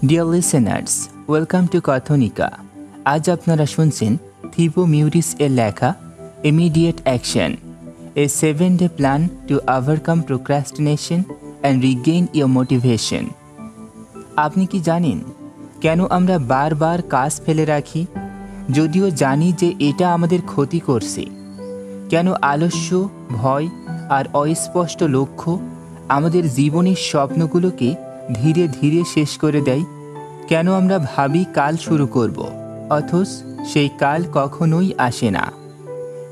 Deer listeners, welcome to Kathanika. আজ আপনারা শুনছেন থিবো মিউরিস এর লেখা immediate action, a 7-day plan to overcome procrastination and regain your motivation. আপনি কি জানেন কেন আমরা বারবার কাজ ফেলে রাখি, যদিও জানি যে এটা আমাদের ক্ষতি করছে? কেন আলস্য, ভয় আর অস্পষ্ট লক্ষ্য আমাদের জীবনের স্বপ্নগুলোকে ধীরে ধীরে শেষ করে দেয়? কেন আমরা ভাবি কাল শুরু করব, অথচ সেই কাল কখনোই আসে না?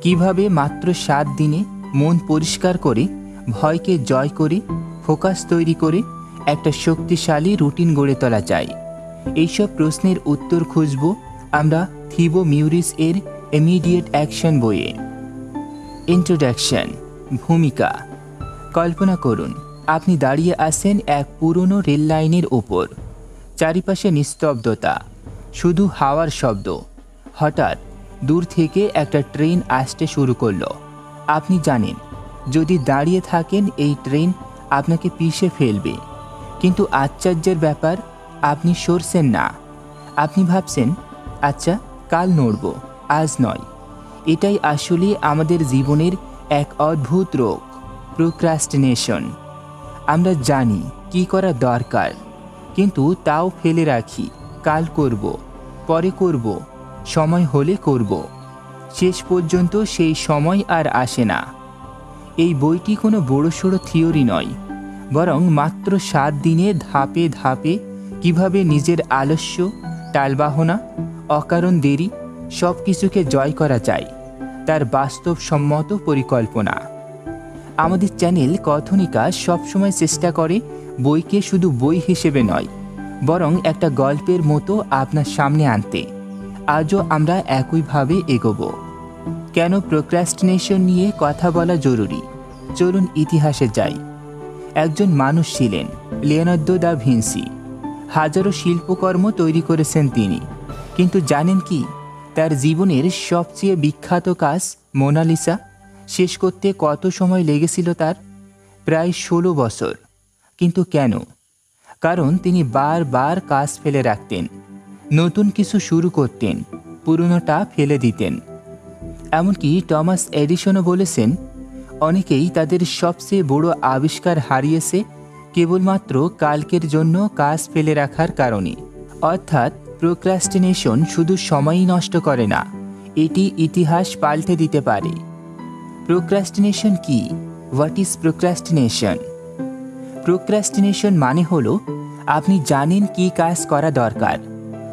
কিভাবে মাত্র 7 দিনে মন পরিষ্কার করে, ভয়কে জয় করে, ফোকাস তৈরি করে একটা শক্তিশালী রুটিন গড়ে তোলা যায়? এইসব প্রশ্নের উত্তর খুঁজব আমরা থিবো মিউরিস এর ইমিডিয়েট অ্যাকশন বইয়ে। ইন্ট্রোডাকশন, ভূমিকা। কল্পনা করুন আপনি দাঁড়িয়ে আছেন এক পুরনো রেল লাইনের ওপর। চারিপাশে নিস্তব্ধতা, শুধু হাওয়ার শব্দ। হঠাৎ দূর থেকে একটা ট্রেন আসতে শুরু করলো। আপনি জানেন যদি দাঁড়িয়ে থাকেন এই ট্রেন আপনাকে পিষে ফেলবে, কিন্তু আশ্চর্যের ব্যাপার, আপনি সরছেন না। আপনি ভাবছেন, আচ্ছা কাল নড়ব, আজ নয়। এটাই আসলে আমাদের জীবনের এক অদ্ভুত রোগ, প্রোক্রাস্টিনেশন। আমরা জানি কি করা দরকার, কিন্তু তাও ফেলে রাখি। কাল করব, পরে করব, সময় হলে করব। শেষ পর্যন্ত সেই সময় আর আসে না। এই বইটি কোনো বড়সড় থিওরি নয়, বরং মাত্র 7 দিনে ধাপে ধাপে কিভাবে নিজের আলস্য, টালবাহনা, অকারণ দেরি সব কিছুকে জয় করা যায় তার বাস্তবসম্মত পরিকল্পনা। আমাদের চ্যানেল কথনিকা সবসময় চেষ্টা করে বইকে শুধু বই হিসেবে নয়, বরং একটা গল্পের মতো আপনার সামনে আনতে। আজও আমরা একইভাবে এগোব। কেন প্রোক্রাস্টিনেশন নিয়ে কথা বলা জরুরি? চলুন ইতিহাসে যাই। একজন মানুষ ছিলেন লিওনার্দো দা ভিঞ্চি। হাজারো শিল্পকর্ম তৈরি করেছেন তিনি, কিন্তু জানেন কি তার জীবনের সবচেয়ে বিখ্যাত কাজ মোনালিসা শেষ করতে কত সময় লেগেছিল তার? প্রায় 16 বছর। কিন্তু কেন? কারণ তিনি বারবার কাজ ফেলে রাখতেন, নতুন কিছু শুরু করতেন, পুরনোটা ফেলে দিতেন। এমনকি টমাস এডিসনও বলেছেন, অনেকেই তাদের সবচেয়ে বড় আবিষ্কার হারিয়েছে কেবলমাত্র কালকের জন্য কাজ ফেলে রাখার কারণে। অর্থাৎ প্রোক্রাস্টিনেশন শুধু সময়ই নষ্ট করে না, এটি ইতিহাস পাল্টে দিতে পারে। প্রোক্রাস্টিনেশন কি? What is procrastination? প্রোক্রাস্টিনেশন মানে হলো আপনি জানেন কি কাজ করা দরকার,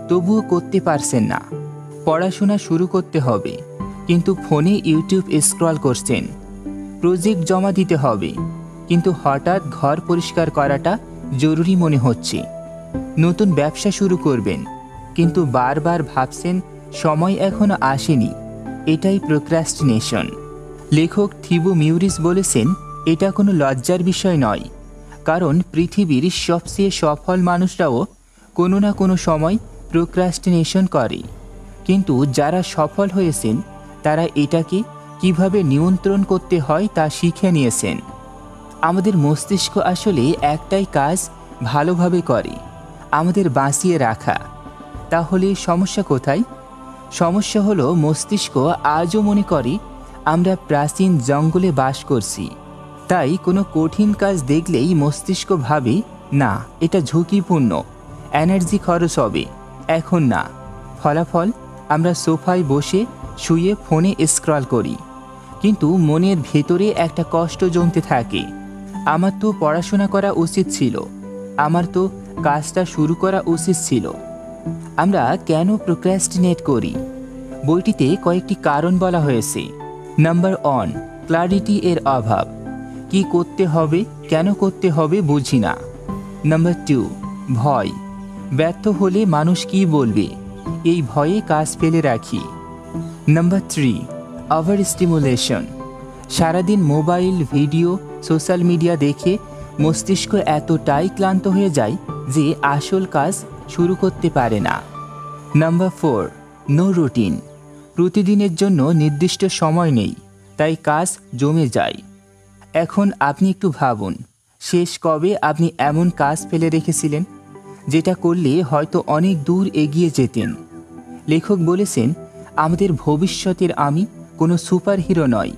তবুও করতে পারছেন না। পড়াশোনা শুরু করতে হবে, কিন্তু ফোনে ইউটিউব স্ক্রল করছেন। প্রজেক্ট জমা দিতে হবে, কিন্তু হঠাৎ ঘর পরিষ্কার করাটা জরুরি মনে হচ্ছে। নতুন ব্যবসা শুরু করবেন, কিন্তু বারবার ভাবছেন সময় এখনো আসেনি। এটাই প্রোক্রাস্টিনেশন। লেখক থিবো মিউরিস বলেছেন, এটা কোনো লজ্জার বিষয় নয়, কারণ পৃথিবীর সবচেয়ে সফল মানুষরাও কোনো না কোনো সময় প্রোক্রাস্টিনেশন করে। কিন্তু যারা সফল হয়েছেন তারা এটাকে কিভাবে নিয়ন্ত্রণ করতে হয় তা শিখে নিয়েছেন। আমাদের মস্তিষ্ক আসলে একটাই কাজ ভালোভাবে করে, আমাদের বাঁচিয়ে রাখা। তাহলে সমস্যা কোথায়? সমস্যা হলো মস্তিষ্ক আজও মনে করে আমরা প্রাচীন জঙ্গলে বাস করছি। তাই কোনো কঠিন কাজ দেখলেই মস্তিষ্ক ভাবে, না এটা ঝুঁকিপূর্ণ, এনার্জি খরচ হবে, এখন না। ফলাফল, আমরা সোফায় বসে শুয়ে ফোনে স্ক্রল করি, কিন্তু মনের ভেতরে একটা কষ্ট জমতে থাকে। আমার তো পড়াশোনা করা উচিত ছিল, আমার তো কাজটা শুরু করা উচিত ছিল। আমরা কেন প্রোক্রাস্টিনেট করি? বইটিতে কয়েকটি কারণ বলা হয়েছে। নাম্বার 1, ক্লারিটি এর অভাব। কি করতে হবে, কেন করতে হবে বুঝি না। নাম্বার 2, ভয়। ব্যর্থ হলে মানুষ কি বলবে, এই ভয়ে কাজ ফেলে রাখি। Number 3, over stimulation. সারাদিন মোবাইল, ভিডিও, সোশ্যাল মিডিয়া দেখে মস্তিষ্ক এতটাই ক্লান্ত হয়ে যায় যে আসল কাজ শুরু করতে পারে না। Number 4, no routine. প্রতিদিনের জন্য নির্দিষ্ট সময় নেই, তাই কাজ জমে যায়। এখন আপনি একটু ভাবুন, শেষ কবে আপনি এমন কাজ ফেলে রেখেছিলেন যেটা করলে হয়তো অনেক দূর এগিয়ে যেতেন। লেখক বলেছেন, আমাদের ভবিষ্যতের আমি কোনো সুপারহিরো নয়।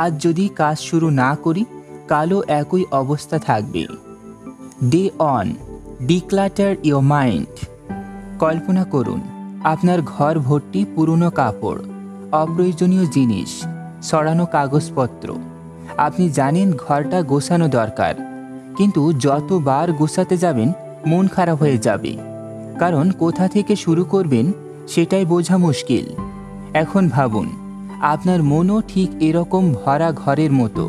আজ যদি কাজ শুরু না করি, কালও একই অবস্থা থাকবে। Day one, declutter your mind. কল্পনা করুন, আপনার ঘর ভর্তি পুরনো কাপড়, অপ্রয়োজনীয় জিনিস, ছড়ানো কাগজপত্র। আপনি জানেন ঘরটা গোছানো দরকার, কিন্তু যতবার গোছাতে যাবেন মন খারাপ হয়ে যাবে, কারণ কোথা থেকে শুরু করবেন সেটাই বোঝা মুশকিল। এখন ভাবুন, আপনার মনও ঠিক এরকম ভরা ঘরের মতো।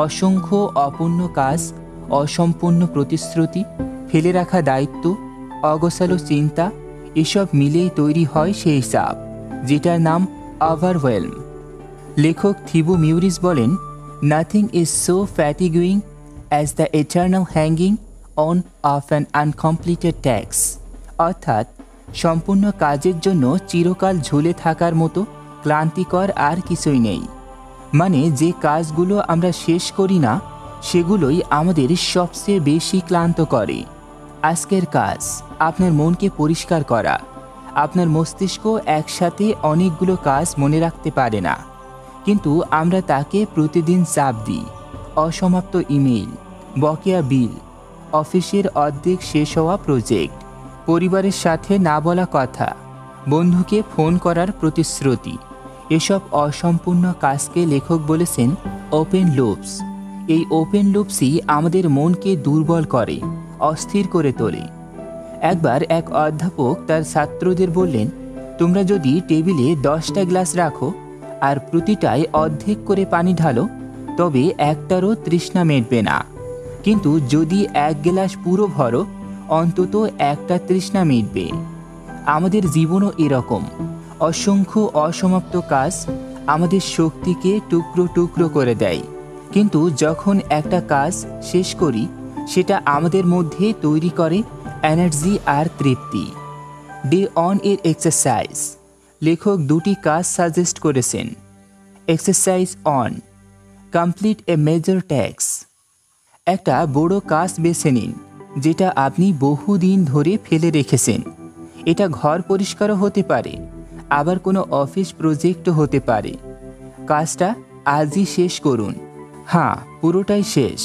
অসংখ্য অপূর্ণ কাজ, অসম্পূর্ণ প্রতিশ্রুতি, ফেলে রাখা দায়িত্ব, অগোছালো চিন্তা, এসব মিলেই তৈরি হয় সেই চাপ, যেটার নাম ওভারওয়েলম। লেখক থিবো মিউরিস বলেন, nothing is so fatiguing as the eternal hanging on of an uncompleted ট্যাক্স। অর্থাৎ সম্পূর্ণ কাজের জন্য চিরকাল ঝুলে থাকার মতো ক্লান্তিকর আর কিছুই নেই। মানে যে কাজগুলো আমরা শেষ করি না, সেগুলোই আমাদের সবচেয়ে বেশি ক্লান্ত করে। আজকের কাজ আপনার মনকে পরিষ্কার করা। আপনার মস্তিষ্ক একসাথে অনেকগুলো কাজ মনে রাখতে পারে না, কিন্তু আমরা তাকে প্রতিদিন চাপ দিই। অসমাপ্ত ইমেইল, বকেয়া বিল, অফিসের অর্ধেক শেষ হওয়া প্রজেক্ট, পরিবারের সাথে না বলা কথা, বন্ধুকে ফোন করার প্রতিশ্রুতি। এসব অসম্পূর্ণ কাজকে লেখক বলেছেন ওপেন লুপস। এই ওপেন লুপসই আমাদের মনকে দুর্বল করে, অস্থির করে তোলে। একবার এক অধ্যাপক তার ছাত্রদের বললেন, তোমরা যদি টেবিলে 10টা গ্লাস রাখো আর প্রতিটায় অর্ধেক করে পানি ঢালো, তবে একটারও তৃষ্ণা মেটবে না। কিন্তু যদি এক গ্লাস পুরো ভরো, অন্তত একটা তৃষ্ণা মিটবে। আমাদের জীবনও এরকম। অসংখ্য অসমাপ্ত কাজ আমাদের শক্তিকে টুকরো টুকরো করে দেয়, কিন্তু যখন একটা কাজ শেষ করি, সেটা আমাদের মধ্যে তৈরি করে এনার্জি আর তৃপ্তি। ডে অন এর এক্সারসাইজ। লেখক দুটি কাজ সাজেস্ট করেছেন। Exercise one, complete a major ট্যাক্স। একটা বড় কাজ বেছে নিন, যেটা আপনি বহুদিন ধরে ফেলে রেখেছেন। এটা ঘর পরিষ্কারও হতে পারে, আবার কোনো অফিস প্রজেক্টও হতে পারে। কাজটা আজই শেষ করুন। হ্যাঁ, পুরোটাই শেষ।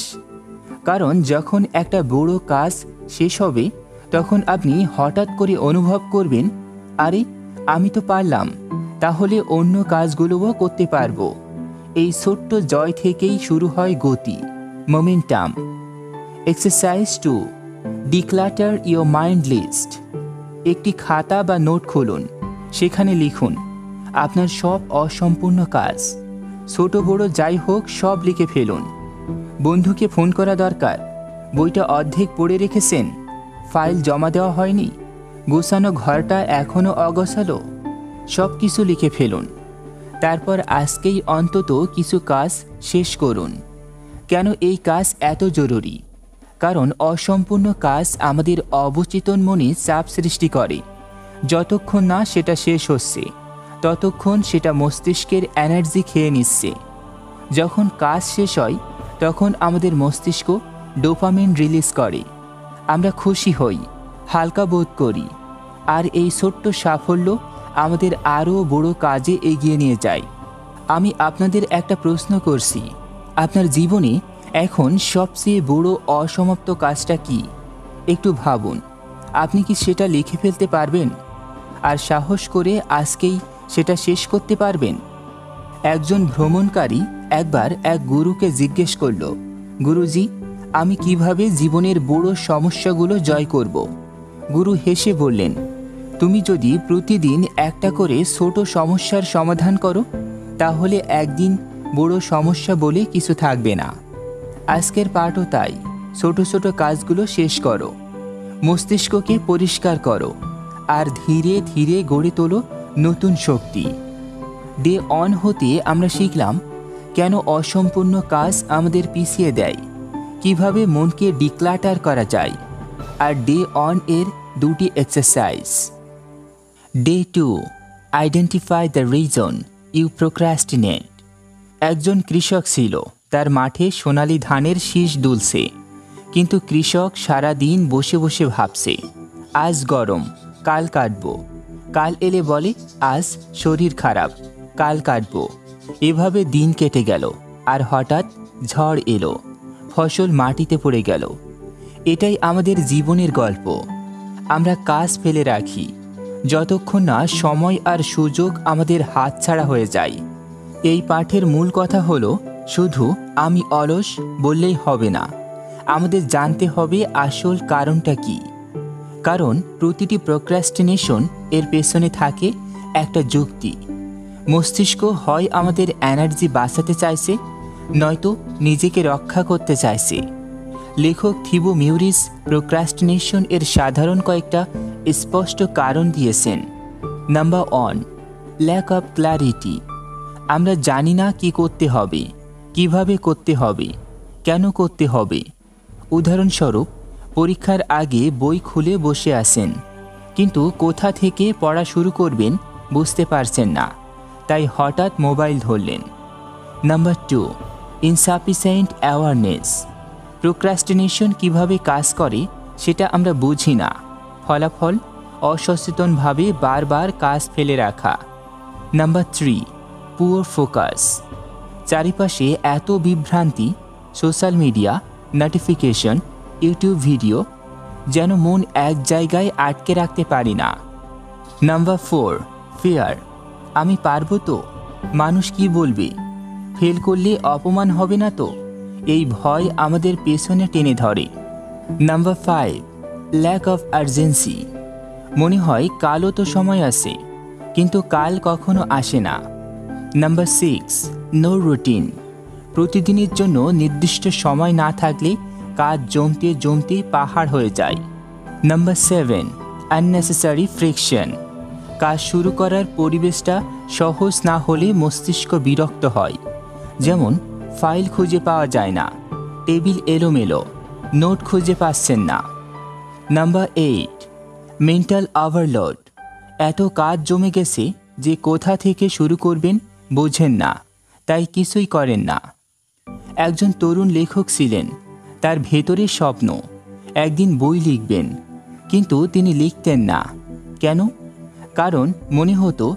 কারণ যখন একটা বড় কাজ শেষ হবে, তখন আপনি হঠাৎ করে অনুভব করবেন, আরে আমি তো পারলাম, তাহলে অন্য কাজগুলোও করতে পারবো। এই ছোট্ট জয় থেকেই শুরু হয় গতি, momentum. Exercise 2, declutter your mind list. একটি খাতা বা নোট খুলুন, সেখানে লিখুন আপনার সব অসম্পূর্ণ কাজ, ছোট বড় যাই হোক সব লিখে ফেলুন। বন্ধুকে ফোন করা দরকার, বইটা অর্ধেক পড়ে রেখেছেন, ফাইল জমা দেওয়া হয়নি, গোছানো ঘরটা এখনও অগোছালো, সব কিছু লিখে ফেলুন। তারপর আজকেই অন্তত কিছু কাজ শেষ করুন। কেন এই কাজ এত জরুরি? কারণ অসম্পূর্ণ কাজ আমাদের অবচেতন মনে চাপ সৃষ্টি করে। যতক্ষণ না সেটা শেষ হচ্ছে, ততক্ষণ সেটা মস্তিষ্কের এনার্জি খেয়ে নিচ্ছে। যখন কাজ শেষ হয়, তখন আমাদের মস্তিষ্ক ডোপামিন রিলিজ করে। আমরা খুশি হই, হালকা বোধ করি, আর এই ছোট্ট সাফল্য আমাদের আরও বড় কাজে এগিয়ে নিয়ে যায়। আমি আপনাদের একটা প্রশ্ন করছি, আপনার জীবনে এখন সবচেয়ে বড় অসমাপ্ত কাজটা কি? একটু ভাবুন। আপনি কি সেটা লিখে ফেলতে পারবেন? আর সাহস করে আজকেই সেটা শেষ করতে পারবেন? একজন ভ্রমণকারী একবার এক গুরুকে জিজ্ঞেস করল, গুরুজি, আমি কিভাবে জীবনের বড় সমস্যাগুলো জয় করব? গুরু হেসে বললেন, তুমি যদি প্রতিদিন একটা করে ছোট সমস্যার সমাধান করো, তাহলে একদিন বড় সমস্যা বলে কিছু থাকবে না। আজকের পাঠও তাই। ছোট ছোট কাজগুলো শেষ করো, মস্তিষ্ককে পরিষ্কার করো, আর ধীরে ধীরে গড়ে তোলো নতুন শক্তি। ডে অন হতে আমরা শিখলাম কেন অসম্পূর্ণ কাজ আমাদের পিছিয়ে দেয়, কিভাবে মনকে ডিক্লাটার করা যায়, আর ডে অন এর দুটি exercise. Day 2, identify the reason you procrastinate. একজন কৃষক ছিল, তার মাঠে সোনালি ধানের শীষ দুলছে, কিন্তু কৃষক সারা দিন বসে বসে ভাবছে, আজ গরম, কাল কাটবো। কাল এলে বলে আজ শরীর খারাপ, কাল কাটবো। এভাবে দিন কেটে গেল, আর হঠাৎ ঝড় এলো, ফসল মাটিতে পড়ে গেল। এটাই আমাদের জীবনের গল্প। আমরা কাজ ফেলে রাখি যতক্ষণ না সময় আর সুযোগ আমাদের হাতছাড়া হয়ে যায়। এই পাঠের মূল কথা হলো, শুধু আমি অলস বললেই হবে না, আমাদের জানতে হবে আসল কারণটা কি। কারণ প্রতিটি প্রোক্রাস্টিনেশন এর পেছনে থাকে একটা যুক্তি। মস্তিষ্ক হয় আমাদের এনার্জি বাঁচাতে চাইছে, নয়তো নিজেকে রক্ষা করতে চাইছে। লেখক থিবো মিউরিস প্রোক্রাস্টিনেশন এর সাধারণ কয়েকটা স্পষ্ট কারণ দিয়েছেন। Number 1, lack of clarity. আমরা জানি না কি করতে হবে, কিভাবে করতে হবে, কেন করতে হবে। উদাহরণস্বরূপ, পরীক্ষার আগে বই খুলে বসে আছেন, কিন্তু কোথা থেকে পড়া শুরু করবেন বুঝতে পারছেন না, তাই হঠাৎ মোবাইল ধরলেন। Number 2, insufficient awareness. প্রোক্রাস্টিনেশন কিভাবে কাজ করে সেটা আমরা বুঝি না, ফলাফল অসচেতনভাবে বারবার কাজ ফেলে রাখা। Number 3, poor focus. চারিপাশে এত বিভ্রান্তি, social media, notification, YouTube video, যেন মন এক জায়গায় আটকে রাখতে পারি না। Number 4, fear. আমি পারবো তো? মানুষ কি বলবে? ফেল করলে অপমান হবে না তো? এই ভয় আমাদের পেছনে টেনে ধরে। Number 5, lack of urgency. মনে হয় কালও তো সময় আছে, কিন্তু কাল কখনো আসে না। Number 6, no routine. প্রতিদিনের জন্য নির্দিষ্ট সময় না থাকলে কাজ জমতে জমতে পাহাড় হয়ে যায়। Number 7, unnecessary friction. কাজ শুরু করার পরিবেশটা সহজ না হলে মস্তিষ্ক বিরক্ত হয়। যেমন ফাইল খুঁজে পাওয়া যায় না, টেবিল এলোমেলো, নোট খুঁজে পাচ্ছেন না। Number 8, mental overload. এত কাজ জমে গেছে যে কোথা থেকে শুরু করবেন বোঝেন না, তাই কিছুই করেন না। একজন তরুণ লেখক ছিলেন, তার ভেতরের স্বপ্ন একদিন বই লিখবেন, কিন্তু তিনি লিখতেন না। কেন? কারণ মনে হতো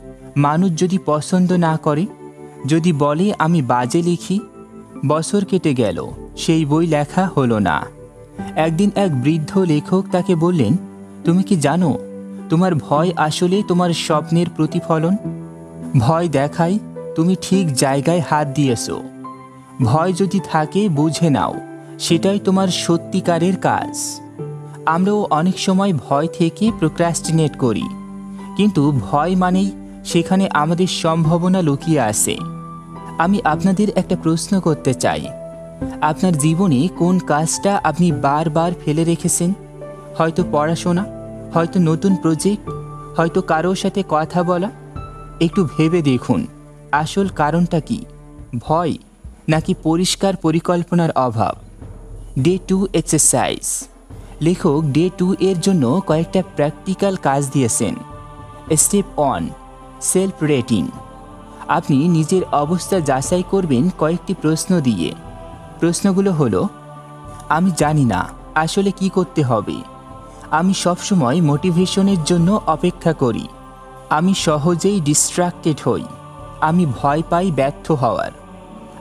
মানুষ যদি পছন্দ না করে, যদি বলে আমি বাজে লিখি। বছর কেটে গেল, সেই বই লেখা হলো না। একদিন এক বৃদ্ধ লেখক তাকে বললেন, তুমি কি জানো তোমার ভয় আসলে তোমার স্বপ্নের প্রতিফলন? ভয় দেখায় তুমি ঠিক জায়গায় হাত দিয়েছ। ভয় যদি থাকে বুঝে নাও, সেটাই তোমার সত্যিকারের কাজ। আমরাও অনেক সময় ভয় থেকে প্রোক্রাস্টিনেট করি, কিন্তু ভয় মানেই সেখানে আমাদের সম্ভাবনা লুকিয়ে আছে। আমি আপনাদের একটা প্রশ্ন করতে চাই, আপনার জীবনে কোন কাজটা আপনি বারবার ফেলে রেখেছেন? হয়তো পড়াশোনা, হয়তো নতুন প্রজেক্ট, হয়তো কারোর সাথে কথা বলা। একটু ভেবে দেখুন, আসল কারণটা কি? ভয় নাকি পরিষ্কার পরিকল্পনার অভাব? Day 2 exercise. লেখক ডে 2 এর জন্য কয়েকটা প্র্যাকটিক্যাল কাজ দিয়েছেন। Step 1, self rating. আপনি নিজের অবস্থা যাচাই করবেন কয়েকটি প্রশ্ন দিয়ে। প্রশ্নগুলো হলো, আমি জানি না আসলে কি করতে হবে। আমি সবসময় মোটিভেশনের জন্য অপেক্ষা করি। আমি সহজেই ডিস্ট্রাক্টেড হই। আমি ভয় পাই ব্যর্থ হওয়ার।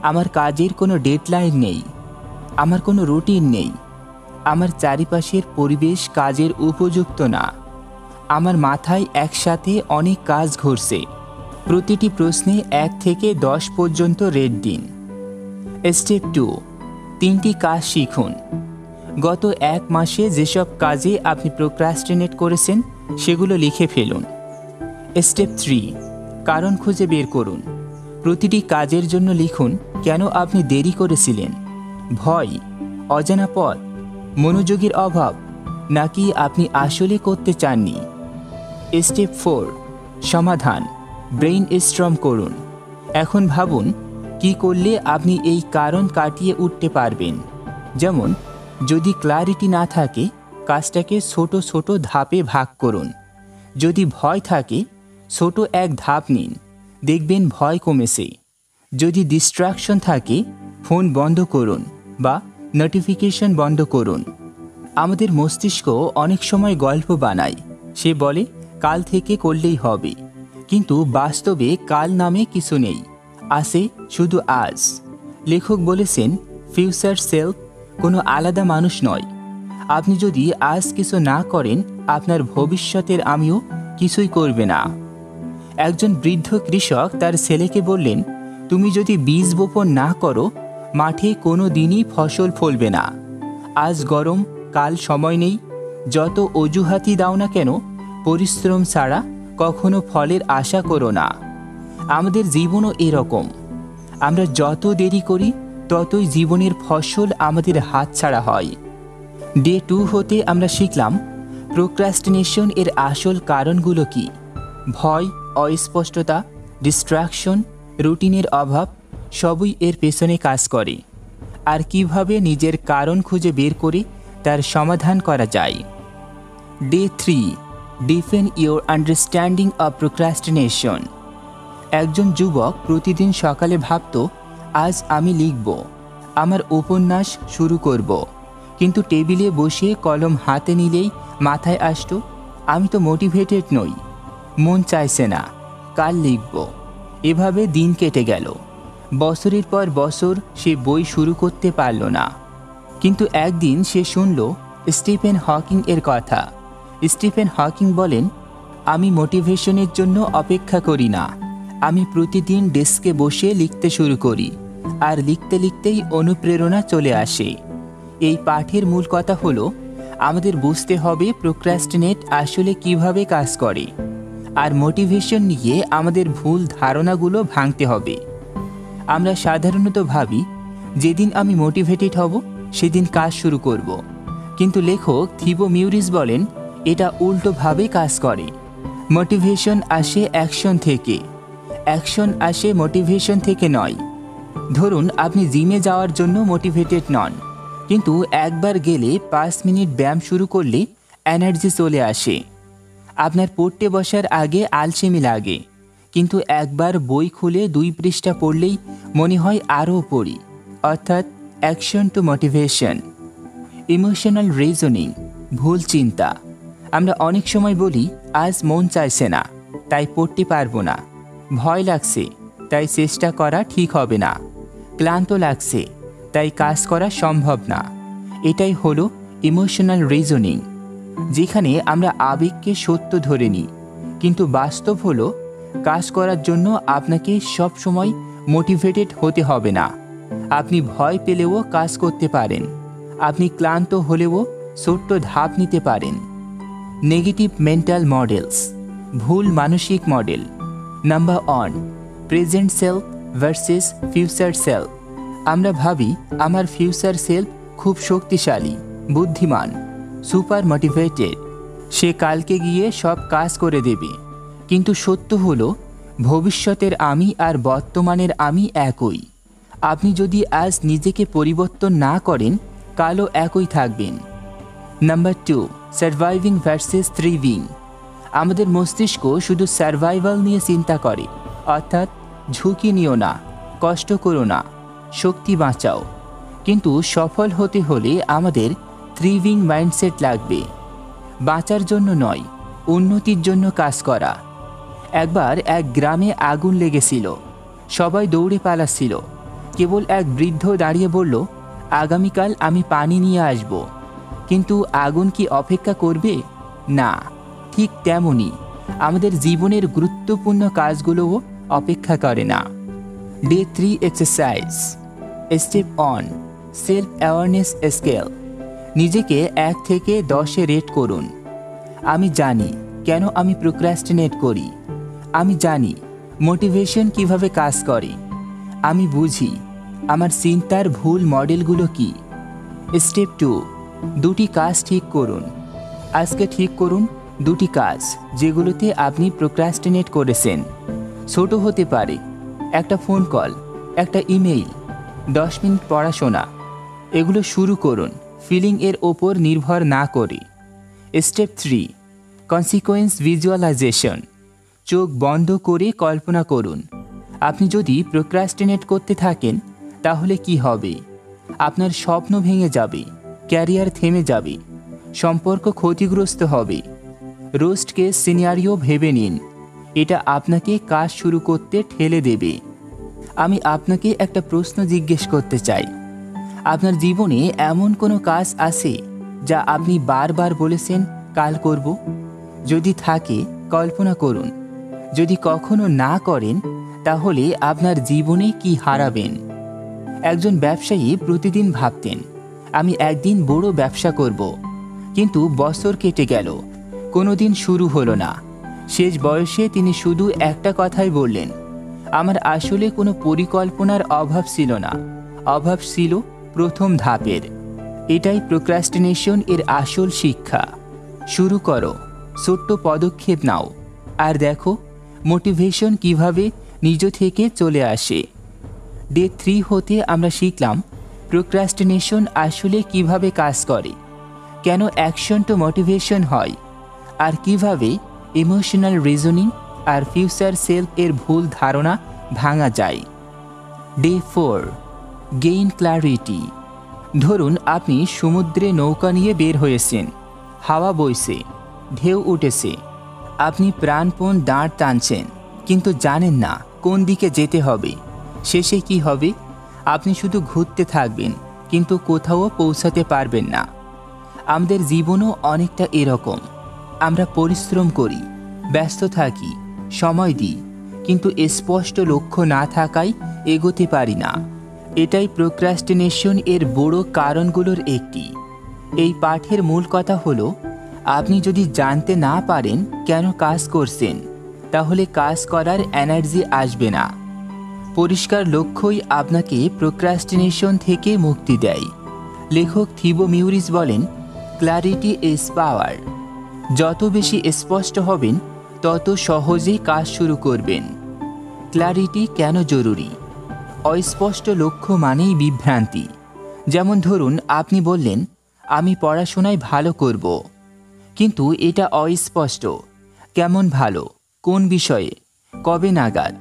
আমার কাজের কোনো ডেডলাইন নেই। আমার কোনো রুটিন নেই। আমার চারিপাশের পরিবেশ কাজের উপযুক্ত না। আমার মাথায় একসাথে অনেক কাজ ঘুরছে। প্রতিটি প্রশ্নে 1 থেকে 10 পর্যন্ত রেট দিন। স্টেপ 2, 3টি কাজ শিখুন। গত 1 মাসে যেসব কাজে আপনি প্রোক্রাস্টিনেট করেছেন সেগুলো লিখে ফেলুন। স্টেপ 3, কারণ খুঁজে বের করুন। প্রতিটি কাজের জন্য লিখুন কেন আপনি দেরি করেছিলেন। ভয়, অজানা পথ, মনোযোগের অভাব, নাকি আপনি আসলে করতে চাননি। স্টেপ 4, সমাধান। ব্রেইন স্ট্রম করুন। এখন ভাবুন কি করলে আপনি এই কারণ কাটিয়ে উঠতে পারবেন। যেমন যদি ক্লারিটি না থাকে, কাজটাকে ছোট ছোট ধাপে ভাগ করুন। যদি ভয় থাকে, ছোট এক ধাপ নিন, দেখবেন ভয় কমেছে। যদি ডিস্ট্রাকশন থাকে, ফোন বন্ধ করুন বা নোটিফিকেশন বন্ধ করুন। আমাদের মস্তিষ্ক অনেক সময় গল্প বানায়। সে বলে কাল থেকে করলেই হবে, কিন্তু বাস্তবে কাল নামে কিছু নেই, আছে শুধু আজ। লেখক বলেছেন ফিউচার সেলফ কোনো আলাদা মানুষ নয়। আপনি যদি আজ কিছু না করেন, আপনার ভবিষ্যতের আমিও কিছুই করবে না। একজন বৃদ্ধ কৃষক তার ছেলেকে বললেন, তুমি যদি বীজ বপন না করো, মাঠে কোনো দিনই ফসল ফলবে না। আজ গরম, কাল সময় নেই, যত অজুহাতই দাও না কেন, পরিশ্রম ছাড়া কখনো ফলের আশা করো না। আমাদের জীবনও এরকম। আমরা যত দেরি করি, ততই জীবনের ফসল আমাদের হাতছাড়া হয়। ডে 2 হতে আমরা শিখলাম প্রোক্রাস্টিনেশন এর আসল কারণগুলো কি। ভয়, অস্পষ্টতা, ডিস্ট্রাকশন, রুটিনের অভাব সবই এর পেছনে কাজ করে। আর কিভাবে নিজের কারণ খুঁজে বের করে তার সমাধান করা যায়। Day 3, define your understanding of procrastination. একজন যুবক প্রতিদিন সকালে ভাবত, আজ আমি লিখব, আমার উপন্যাস শুরু করব, কিন্তু টেবিলে বসে কলম হাতে নিলেই মাথায় আসত, আমি তো মোটিভেটেড নই, মন চাইছে না, কাল লিখব। এভাবে দিন কেটে গেল। বছরের পর বছর সে বই শুরু করতে পারল না। কিন্তু একদিন সে শুনল স্টিফেন হকিং এর কথা। স্টিফেন হকিং বলেন, আমি মোটিভেশনের জন্য অপেক্ষা করি না, আমি প্রতিদিন ডেস্কে বসে লিখতে শুরু করি, আর লিখতে লিখতেই অনুপ্রেরণা চলে আসে। এই পাঠের মূল কথা হলো, আমাদের বুঝতে হবে প্রোক্রাস্টিনেট আসলে কিভাবে কাজ করে, আর মোটিভেশন নিয়ে আমাদের ভুল ধারণাগুলো ভাঙতে হবে। আমরা সাধারণত ভাবি, যেদিন আমি মোটিভেটেড হব সেদিন কাজ শুরু করব, কিন্তু লেখক থিবো মিউরিস বলেন এটা উল্টোভাবে কাজ করে। মোটিভেশন আসে অ্যাকশন থেকে, অ্যাকশন আসে মোটিভেশন থেকে নয়। ধরুন আপনি জিমে যাওয়ার জন্য মোটিভেটেড নন, কিন্তু একবার গেলে 5 মিনিট ব্যায়াম শুরু করলে এনার্জি চলে আসে। আপনার পড়তে বসার আগে আলসেমি লাগে, কিন্তু একবার বই খুলে 2 পৃষ্ঠা পড়লেই মনে হয় আরও পড়ি। অর্থাৎ action to motivation. Emotional reasoning, ভুল চিন্তা। আমরা অনেক সময় বলি, আজ মন চাইছে না, তাই পড়তে পারবো না। ভয় লাগছে, তাই চেষ্টা করা ঠিক হবে না। ক্লান্ত লাগছে, তাই কাজ করা সম্ভব না। এটাই হলো ইমোশনাল রিজনিং, যেখানে আমরা আবেগকে সত্য ধরে নিই, কিন্তু বাস্তব হলো কাজ করার জন্য আপনাকে সব সময় মোটিভেটেড হতে হবে না। আপনি ভয় পেলেও কাজ করতে পারেন, আপনি ক্লান্ত হলেও ছোট্ট ধাপ নিতে পারেন। নেগেটিভ মেন্টাল মডেলস, ভুল মানসিক model. Number 1, present self versus future self. আমরা ভাবি আমার ফিউচার সেলফ খুব শক্তিশালী, বুদ্ধিমান, সুপার মোটিভেটেড, সে কালকে গিয়ে সব কাজ করে দেবে। কিন্তু সত্য হলো ভবিষ্যতের আমি আর বর্তমানের আমি একই। আপনি যদি আজ নিজেকে পরিবর্তন না করেন, কালও একই থাকবেন। Number 2, surviving versus thriving. আমাদের মস্তিষ্ক শুধু সার্ভাইভাল নিয়ে চিন্তা করে, অর্থাৎ ঝুঁকি নিও না, কষ্ট করো না, শক্তি বাঁচাও। কিন্তু সফল হতে হলে আমাদের থ্রিভিং মাইন্ডসেট লাগবে। বাঁচার জন্য নয়, উন্নতির জন্য কাজ করা। একবার এক গ্রামে আগুন লেগেছিল, সবাই দৌড়ে পালাচ্ছিল। কেবল এক বৃদ্ধ দাঁড়িয়ে বলল, আগামীকাল আমি পানি নিয়ে আসব। কিন্তু আগুন কি অপেক্ষা করবে? না। ঠিক তেমনই আমাদের জীবনের গুরুত্বপূর্ণ কাজগুলোও অপেক্ষা করে না। Day 3 exercise. Step 1, self awareness scale. নিজেকে 1 থেকে 10-এ রেট করুন। আমি জানি কেন আমি প্রোক্রাস্টিনেট করি। আমি জানি মোটিভেশন কিভাবে কাজ করে। আমি বুঝি আমার চিন্তার ভুল মডেলগুলো কি। স্টেপ 2, 2টি কাজ ঠিক করুন। আজকে ঠিক করুন 2টি কাজ যেগুলোতে আপনি প্রোক্রাস্টিনেট করেছেন। ছোট হতে পারে, একটা ফোন কল, একটা ইমেইল, 10 মিনিট পড়াশোনা। এগুলো শুরু করুন ফিলিং এর ওপর নির্ভর না করে। Step 3, consequence visualization. চোখ বন্ধ করে কল্পনা করুন, আপনি যদি প্রোক্রাস্টিনেট করতে থাকেন তাহলে কি হবে। আপনার স্বপ্ন ভেঙে যাবে, ক্যারিয়ার থেমে যাবে, সম্পর্ক ক্ষতিগ্রস্ত হবে। রোস্ট কেস সিনারিও ভেবে নিন, এটা আপনাকে কাজ শুরু করতে ঠেলে দেবে। আমি আপনাকে একটা প্রশ্ন জিজ্ঞেস করতে চাই, আপনার জীবনে এমন কোনো কাজ আছে যা আপনি বারবার বলেছেন কাল করব? যদি থাকে কল্পনা করুন, যদি কখনো না করেন তাহলে আপনার জীবনে কি হারাবেন? একজন ব্যবসায়ী প্রতিদিন ভাবতেন, আমি একদিন বড় ব্যবসা করব, কিন্তু বছর কেটে গেল, কোনোদিন শুরু হলো না। শেষ বয়সে তিনি শুধু একটা কথাই বললেন, আমার আসলে কোনো পরিকল্পনার অভাব ছিল না, অভাব ছিল প্রথম ধাপের। এটাই প্রোক্রাস্টিনেশন এর আসল শিক্ষা। শুরু করো, ছোট্ট পদক্ষেপ নাও, আর দেখো মোটিভেশন কিভাবে নিজ থেকে চলে আসে। ডে 3 হতে আমরা শিখলাম প্রোক্রাস্টিনেশন আসলে কিভাবে কাজ করে, কেন অ্যাকশন টু মোটিভেশন হয়, আর কিভাবে ইমোশনাল রিজনিং আর ফিউচার সেলফ এর ভুল ধারণা ভাঙা যায়। Day 4, gain clarity. ধরুন আপনি সমুদ্রে নৌকা নিয়ে বের হয়েছেন, হাওয়া বইছে, ঢেউ উঠেছে, আপনি প্রাণপণ দাঁড় টানছেন, কিন্তু জানেন না কোন দিকে যেতে হবে। শেষে কি হবে? আপনি শুধু ঘুরতে থাকবেন, কিন্তু কোথাও পৌঁছাতে পারবেন না। আমাদের জীবনও অনেকটা এরকম। আমরা পরিশ্রম করি, ব্যস্ত থাকি, সময় দিই, কিন্তু স্পষ্ট লক্ষ্য না থাকায় এগোতে পারি না। এটাই প্রোক্রাস্টিনেশন এর বড় কারণগুলোর একটি। এই পাঠের মূল কথা হলো, আপনি যদি জানতে না পারেন কেন কাজ করছেন, তাহলে কাজ করার এনার্জি আসবে না। পরিষ্কার লক্ষ্যই আপনাকে প্রোক্রাস্টিনেশন থেকে মুক্তি দেয়। লেখক থিবো মিউরিস বলেন, ক্ল্যারিটি ইজ পাওয়ার। যত বেশি স্পষ্ট হবেন তত সহজেই কাজ শুরু করবেন। ক্ল্যারিটি কেন জরুরি? অস্পষ্ট লক্ষ্য মানেই বিভ্রান্তি। যেমন ধরুন আপনি বললেন, আমি পড়াশোনায় ভালো করব, কিন্তু এটা অস্পষ্ট। কেমন ভালো? কোন বিষয়ে? কবে নাগাদ?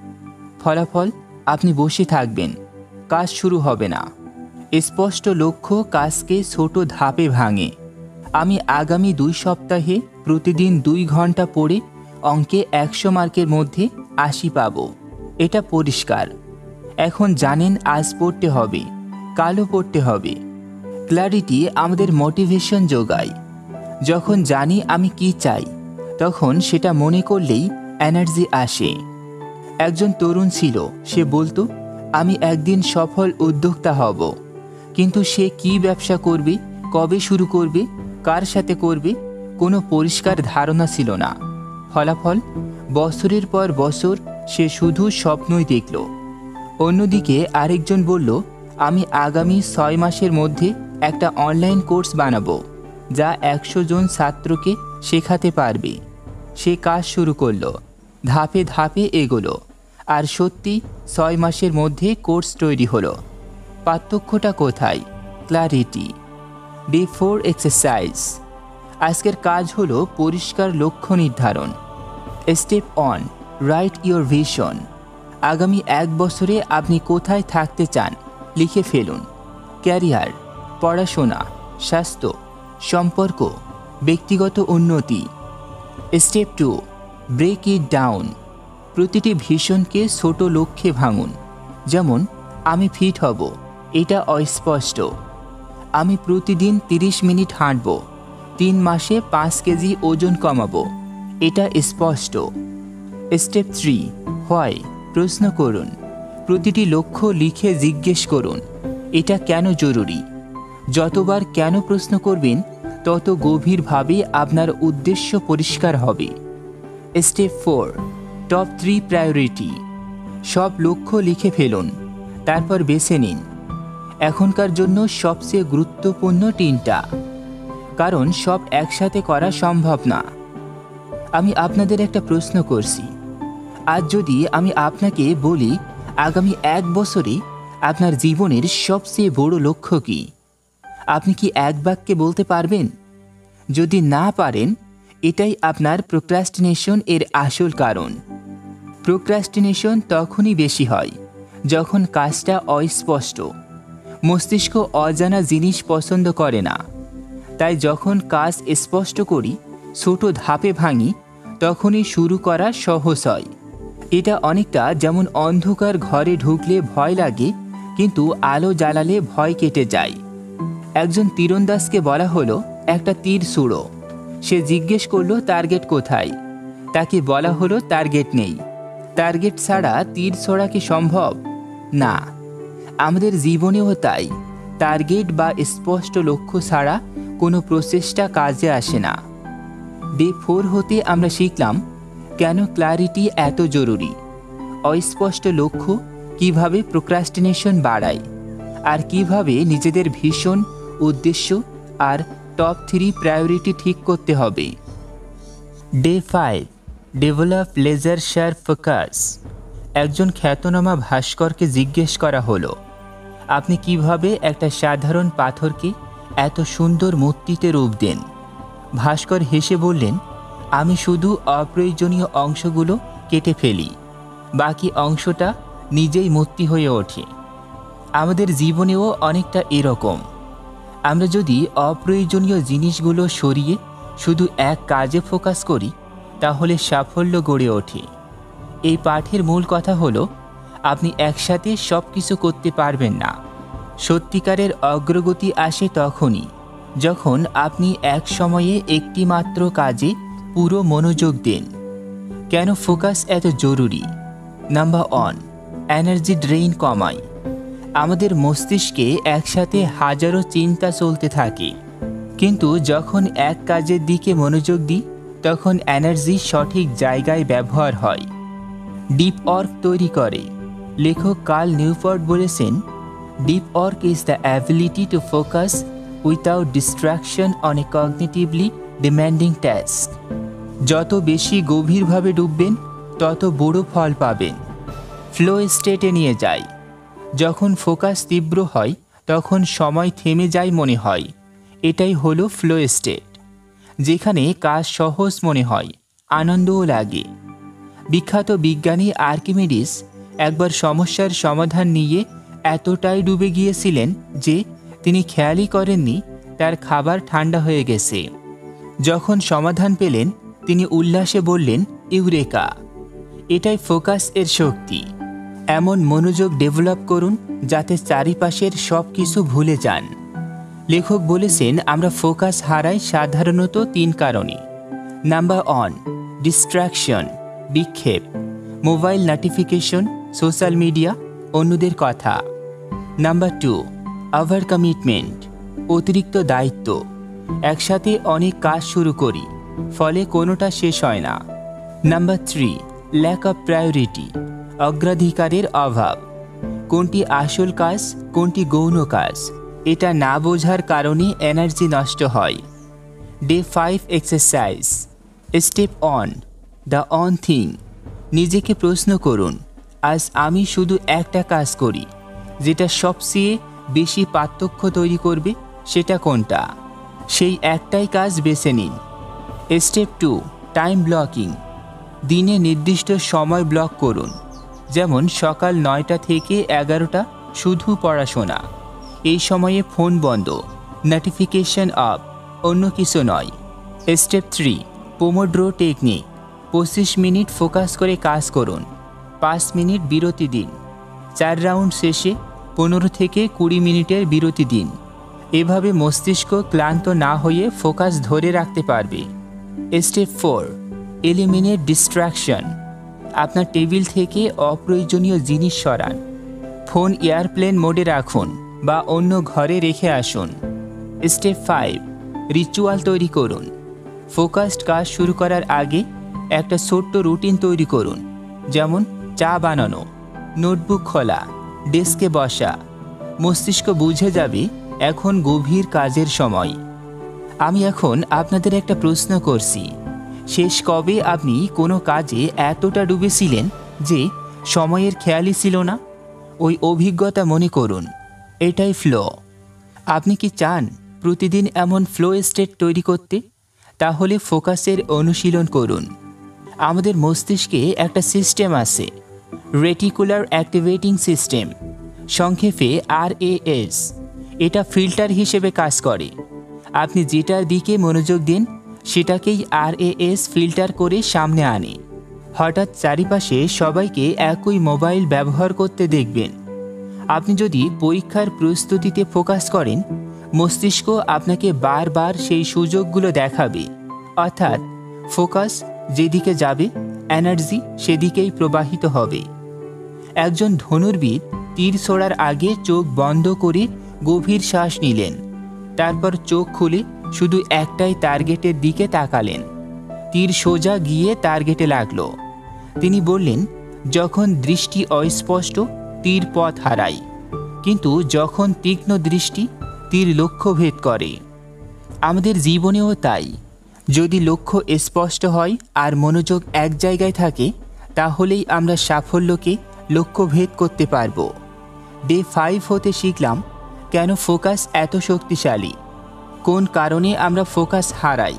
ফলাফল, আপনি বসে থাকবেন, কাজ শুরু হবে না। স্পষ্ট লক্ষ্য কাজকে ছোট ধাপে ভাঙে। আমি আগামী 2 সপ্তাহে প্রতিদিন 2 ঘন্টা পড়ে অঙ্কে 100 মার্কের মধ্যে 80 পাব, এটা পরিষ্কার। এখন জানেন আজ পড়তে হবে, কালও পড়তে হবে। ক্ল্যারিটি আমাদের মোটিভেশন যোগায়। যখন জানি আমি কি চাই, তখন সেটা মনে করলেই এনার্জি আসে। একজন তরুণ ছিল, সে বলতো, আমি একদিন সফল উদ্যোক্তা হব, কিন্তু সে কি ব্যবসা করবে, কবে শুরু করবে, কার সাথে করবে, কোনো পরিষ্কার ধারণা ছিল না। ফলাফল, বছরের পর বছর সে শুধু স্বপ্নই দেখল। অন্যদিকে আরেকজন বলল, আমি আগামী 6 মাসের মধ্যে একটা অনলাইন কোর্স বানাবো যা 100 জন ছাত্রকে শেখাতে পারবে। সে কাজ শুরু করলো, ধাপে ধাপে এগোলো, আর সত্যি 6 মাসের মধ্যে কোর্স তৈরি হলো। পার্থক্যটা কোথায়? ক্ল্যারিটি। Day 4 exercise. আজকের কাজ হলো পরিষ্কার লক্ষ্য নির্ধারণ। Step 1, right your vision. আগামী 1 বছরে আপনি কোথায় থাকতে চান লিখে ফেলুন। ক্যারিয়ার, পড়াশোনা, স্বাস্থ্য, সম্পর্ক, ব্যক্তিগত উন্নতি। Step 2, break it down. প্রতিটি ভিশনকে ছোট লক্ষ্যে ভাঙুন। যেমন, আমি ফিট হব, এটা অস্পষ্ট। আমি প্রতিদিন 30 মিনিট হাঁটব, 3 মাসে 5 কেজি ওজন কমাবো, এটা স্পষ্ট। Step 3, why. প্রশ্ন করুন। প্রতিটি লক্ষ্য লিখে জিজ্ঞেস করুন, এটা কেন জরুরি? যতবার কেন প্রশ্ন করবেন, তত গভীরভাবে আপনার উদ্দেশ্য পরিষ্কার হবে। Step 4, top 3 priority. সব লক্ষ্য লিখে ফেলুন, তারপর বেছে নিন এখনকার জন্য সবচেয়ে গুরুত্বপূর্ণ 3টা, কারণ সব একসাথে করা সম্ভব না। আমি আপনাদের একটা প্রশ্ন করছি, আজ যদি আমি আপনাকে বলি আগামী 1 বছরে আপনার জীবনের সবচেয়ে বড় লক্ষ্য কি, আপনি কি এক বাক্যে বলতে পারবেন? যদি না পারেন, এটাই আপনার প্রোক্রাস্টিনেশন এর আসল কারণ। প্রোক্রাস্টিনেশন তখনই বেশি হয় যখন কাজটা অস্পষ্ট। মস্তিষ্ক অজানা জিনিস পছন্দ করে না, তাই যখন কাজ স্পষ্ট করি, ছোট ধাপে ভাঙি, তখনই শুরু করা সহজ হয়। এটা অনেকটা যেমন অন্ধকার ঘরে ঢুকলে ভয় লাগে, কিন্তু আলো জ্বালালে ভয় কেটে যায়। একজন তীরন্দাজকে বলা হলো একটা তীর ছুঁড়ো। সে জিজ্ঞেস করলো টার্গেট কোথায়। তাকে বলা হলো টার্গেট নেই। টার্গেট ছাড়া তীর ছোড়া কি সম্ভব? না। আমাদের জীবনেও তাই। টার্গেট বা স্পষ্ট লক্ষ্য ছাড়া কোনো প্রচেষ্টা কাজে আসে না। ডে 4 হতে আমরা শিখলাম কেন ক্ল্যারিটি এত জরুরি, অস্পষ্ট লক্ষ্য কিভাবে প্রোক্রাস্টিনেশন বাড়ায়, আর কিভাবে নিজেদের ভীষণ উদ্দেশ্য আর টপ 3 প্রায়োরিটি ঠিক করতে হবে। Day 5, develop laser sharp focus. একজন খ্যাতনামা ভাস্করকে জিজ্ঞেস করা হলো, আপনি কিভাবে একটা সাধারণ পাথরকে এত সুন্দর মূর্তিতে রূপ দেন? ভাস্কর হেসে বললেন, আমি শুধু অপ্রয়োজনীয় অংশগুলো কেটে ফেলি, বাকি অংশটা নিজেই মূর্তি হয়ে ওঠে। আমাদের জীবনেও অনেকটা এরকম। আমরা যদি অপ্রয়োজনীয় জিনিসগুলো সরিয়ে শুধু এক কাজে ফোকাস করি, তাহলে সাফল্য গড়ে ওঠে। এই পাঠের মূল কথা হলো, আপনি একসাথে সব কিছু করতে পারবেন না। সত্যিকারের অগ্রগতি আসে তখনই যখন আপনি এক সময়ে একটি মাত্র কাজে পুরো মনোযোগ দেন। কেন ফোকাস এত জরুরি? নাম্বার 1, এনার্জি ড্রেইন কমায়। আমাদের মস্তিষ্কে একসাথে হাজারো চিন্তা চলতে থাকে, কিন্তু যখন এক কাজের দিকে মনোযোগ দিই, তখন এনার্জি সঠিক জায়গায় ব্যবহার হয়, ডিপ ওয়ার্ক তৈরি করে। লেখক কার্ল নিউপোর্ট বলেছেন, deep work is the ability to focus without distraction on a cognitively demanding task. যত বেশি গভীরভাবে ডুববেন, তত বড় ফল পাবেন। ফ্লো স্টেটে নিয়ে যায়। যখন ফোকাস তীব্র হয়, তখন সময় থেমে যায় মনে হয়। এটাই হলো ফ্লো স্টেট, যেখানে কাজ সহজ মনে হয়, আনন্দও লাগে। বিখ্যাত বিজ্ঞানী আর্কিমিডিস একবার সমস্যার সমাধান নিয়ে এতটাই ডুবে গিয়েছিলেন যে তিনি খেয়ালই করেননি তার খাবার ঠান্ডা হয়ে গেছে। যখন সমাধান পেলেন, তিনি উল্লাসে বললেন, ইউরেকা! এটাই ফোকাস এর শক্তি। এমন মনোযোগ ডেভেলপ করুন যাতে চারিপাশের সব কিছু ভুলে যান। লেখক বলেছেন, আমরা ফোকাস হারাই সাধারণত 3 কারণে। নাম্বার 1, ডিস্ট্র্যাকশন, বিক্ষেপ, মোবাইল নোটিফিকেশন, সোশ্যাল মিডিয়া, অন্যদের কথা। নাম্বার 2, ওভার কমিটমেন্ট, অতিরিক্ত দায়িত্ব। একসাথে অনেক কাজ শুরু করি, ফলে কোনোটা শেষ হয় না। নাম্বার 3, ল্যাক অফ প্রায়োরিটি, অগ্রাধিকারের অভাব। কোনটি আসল কাজ, কোনটি গৌণ কাজ, এটা না বোঝার কারণে এনার্জি নষ্ট হয়। Day 5 exercise. Step 1, the one thing. নিজেকে প্রশ্ন করুন, আজ আমি শুধু একটা কাজ করি, যেটা সবচেয়ে বেশি পার্থক্য তৈরি করবে, সেটা কোনটা? সেই একটাই কাজ বেছে নিন। Step 2, time blocking. দিনে নির্দিষ্ট সময় ব্লক করুন, যেমন সকাল 9টা থেকে 11টা শুধু পড়াশোনা। এই সময়ে ফোন বন্ধ, নোটিফিকেশন অফ, অন্য কিছু নয়। Step 3, pomodoro technique. 25 minute focus করে কাজ করুন, 5 মিনিট বিরতি দিন। 4 রাউন্ড শেষে 15 থেকে 20 মিনিটের বিরতি দিন। এভাবে মস্তিষ্ক ক্লান্ত না হয়ে ফোকাস ধরে রাখতে পারবে। Step 4, eliminate distraction. আপনার টেবিল থেকে অপ্রয়োজনীয় জিনিস সরান। ফোন এয়ারপ্লেন মোডে রাখুন বা অন্য ঘরে রেখে আসুন। স্টেপ 5, রিচুয়াল তৈরি করুন। ফোকাসড কাজ শুরু করার আগে একটা ছোট্ট রুটিন তৈরি করুন, যেমন চা বানানো, নোটবুক খোলা, ডেস্কে বসা। মস্তিষ্ক বুঝে যাবে এখন গভীর কাজের সময়। আমি এখন আপনাদের একটা প্রশ্ন করছি, শেষ কবে আপনি কোনো কাজে এতটা ডুবেছিলেন যে সময়ের খেয়ালই ছিল না? ওই অভিজ্ঞতা মনে করুন, এটাই ফ্লো। আপনি কি চান প্রতিদিন এমন ফ্লো স্টেট তৈরি করতে? তাহলে ফোকাসের অনুশীলন করুন। আমাদের মস্তিষ্কে একটা সিস্টেম আছে, রেটিকুলার অ্যাক্টিভেটিং সিস্টেম, সংক্ষেপে RAS। এটা ফিল্টার হিসেবে কাজ করে। আপনি যেটার দিকে মনোযোগ দেন সেটাকেই RAS ফিল্টার করে সামনে আনে। হঠাৎ চারিপাশে সবাইকে একই মোবাইল ব্যবহার করতে দেখবেন। আপনি যদি পরীক্ষার প্রস্তুতিতে ফোকাস করেন, মস্তিষ্ক আপনাকে বারবার সেই সুযোগগুলো দেখাবে। অর্থাৎ ফোকাস যেদিকে যাবে, এনার্জি সেদিকেই প্রবাহিত হবে। একজন ধনুর্বিদ তীর ছোড়ার আগে চোখ বন্ধ করে গভীর শ্বাস নিলেন। তারপর চোখ খুলে শুধু একটাই টার্গেটের দিকে তাকালেন। তীর সোজা গিয়ে টার্গেটে লাগলো। তিনি বললেন, যখন দৃষ্টি অস্পষ্ট তীর পথ হারায়, কিন্তু যখন তীক্ষ্ণ দৃষ্টি তীর লক্ষ্যভেদ করে। আমাদের জীবনেও তাই। যদি লক্ষ্য স্পষ্ট হয় আর মনোযোগ এক জায়গায় থাকে, তাহলেই আমরা সাফল্যকে লক্ষ্যভেদ করতে পারব। ডে 5 হতে শিখলাম কেন ফোকাস এত শক্তিশালী, কোন কারণে আমরা ফোকাস হারাই,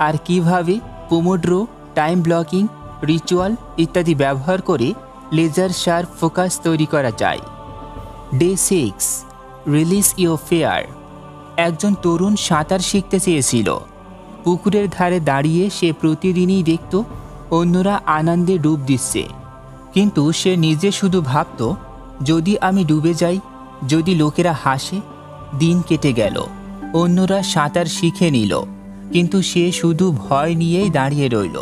আর কিভাবে পোমোড্রো, টাইম ব্লকিং, রিচুয়াল ইত্যাদি ব্যবহার করে লেজার শার্প ফোকাস তৈরি করা যায়। Day 6, release your fear. একজন তরুণ সাঁতার শিখতে চেয়েছিল। পুকুরের ধারে দাঁড়িয়ে সে প্রতিদিনই দেখত অন্যরা আনন্দে ডুব দিচ্ছে, কিন্তু সে নিজে শুধু ভাবত, যদি আমি ডুবে যাই, যদি লোকেরা হাসে। দিন কেটে গেল, অন্যরা সাঁতার শিখে নিল, কিন্তু সে শুধু ভয় নিয়েই দাঁড়িয়ে রইল।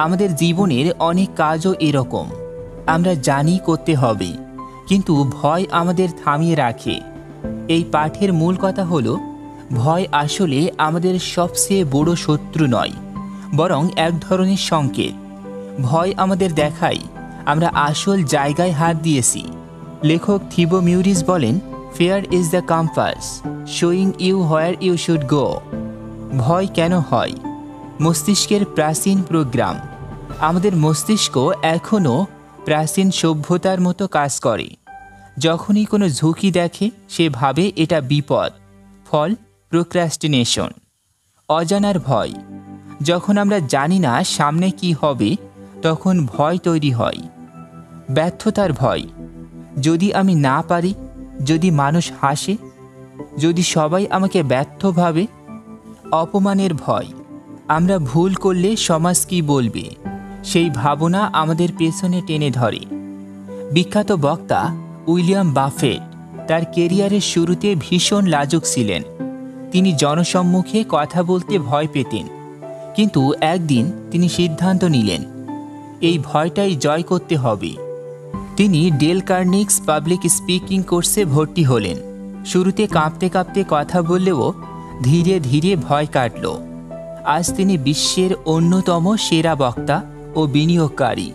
আমাদের জীবনের অনেক কাজও এরকম। আমরা জানি করতে হবে, কিন্তু ভয় আমাদের থামিয়ে রাখে। এই পাঠের মূল কথা হলো, ভয় আসলে আমাদের সবচেয়ে বড় শত্রু নয়, বরং এক ধরনের সংকেত। ভয় আমাদের দেখায় আমরা আসল জায়গায় হাত দিয়েছি। লেখক থিবো মিউরিস বলেন, fear is the compass showing you where you should go. ভয় কেন হয়? মস্তিষ্কের প্রাচীন প্রোগ্রাম। আমাদের মস্তিষ্ক এখনও প্রাচীন সভ্যতার মতো কাজ করে। যখনই কোনো ঝুঁকি দেখে, সে ভাবে এটা বিপদ। ফল প্রোক্রাস্টিনেশন, অজানার ভয়। যখন আমরা জানি না সামনে কি হবে, তখন ভয় তৈরি হয়। ব্যর্থতার ভয়, যদি আমি না পারি, যদি মানুষ হাসে, যদি সবাই আমাকে ব্যর্থ ভাবে। অপমানের ভয়, আমরা ভুল করলে সমাজ কি বলবে, সেই ভাবনা আমাদের পেছনে টেনে ধরে। বিখ্যাত বক্তা উইলিয়াম বাফেট তার কেরিয়ারের শুরুতে ভীষণ লাজুক ছিলেন। তিনি জনসম্মুখে কথা বলতে ভয় পেতেন, কিন্তু একদিন তিনি সিদ্ধান্ত নিলেন, এই ভয়টাই জয় করতে হবে। তিনি ডেল কার্নেগির পাবলিক স্পিকিং কোর্সে ভর্তি হলেন। শুরুতে কাঁপতে কাঁপতে কথা বললেও ধীরে ধীরে ভয় কাটল। আজ তিনি বিশ্বের অন্যতম সেরা বক্তা ও বিনিয়োগকারী।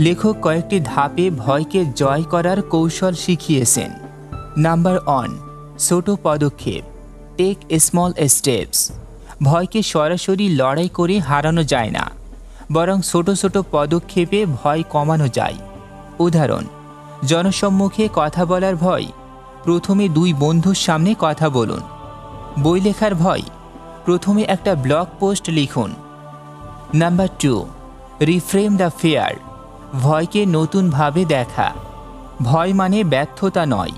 লেখক কয়েকটি ধাপে ভয়কে জয় করার কৌশল শিখিয়েছেন। নাম্বার 1, ছোট পদক্ষেপ। Take small steps. ভয়কে সরাসরি লড়াই করে হারানো যায় না, বরং ছোট ছোট পদক্ষেপে ভয় কমানো যায়। উদাহরণ, জনসম্মুখে কথা বলার ভয়, প্রথমে 2 বন্ধুর সামনে কথা বলুন। বই লেখার ভয়, প্রথমে একটা ব্লগ পোস্ট লিখুন। Number 2, reframe the fear. ভয়কে নতুনভাবে দেখা। ভয় মানে ব্যর্থতা নয়,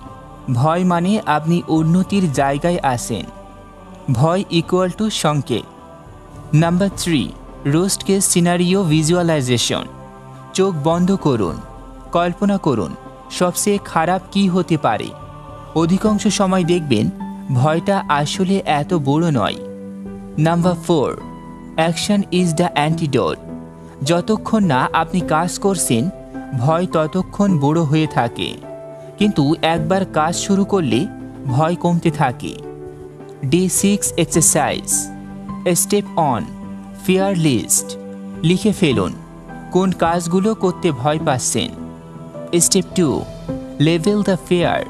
ভয় মানে আপনি উন্নতির জায়গায় আছেন। ভয় ইকুয়াল টু সংকেত। Number 3, worst case scenario visualization. চোখ বন্ধ করুন, কল্পনা করুন সবচেয়ে খারাপ কি হতে পারে। অধিকাংশ সময় দেখবেন ভয়টা আসলে এত বড় নয়। Number 4, action is the antidote. যতক্ষণ না আপনি কাজ করছেন, ভয় ততক্ষণ বড় হয়ে থাকে, কিন্তু একবার কাজ শুরু করলে ভয় কমতে থাকে। Day 6 exercise. Step 1, fear list. লিখে ফেলুন কোন কাজগুলো করতে ভয় পাচ্ছেন। Step 2, level the fear.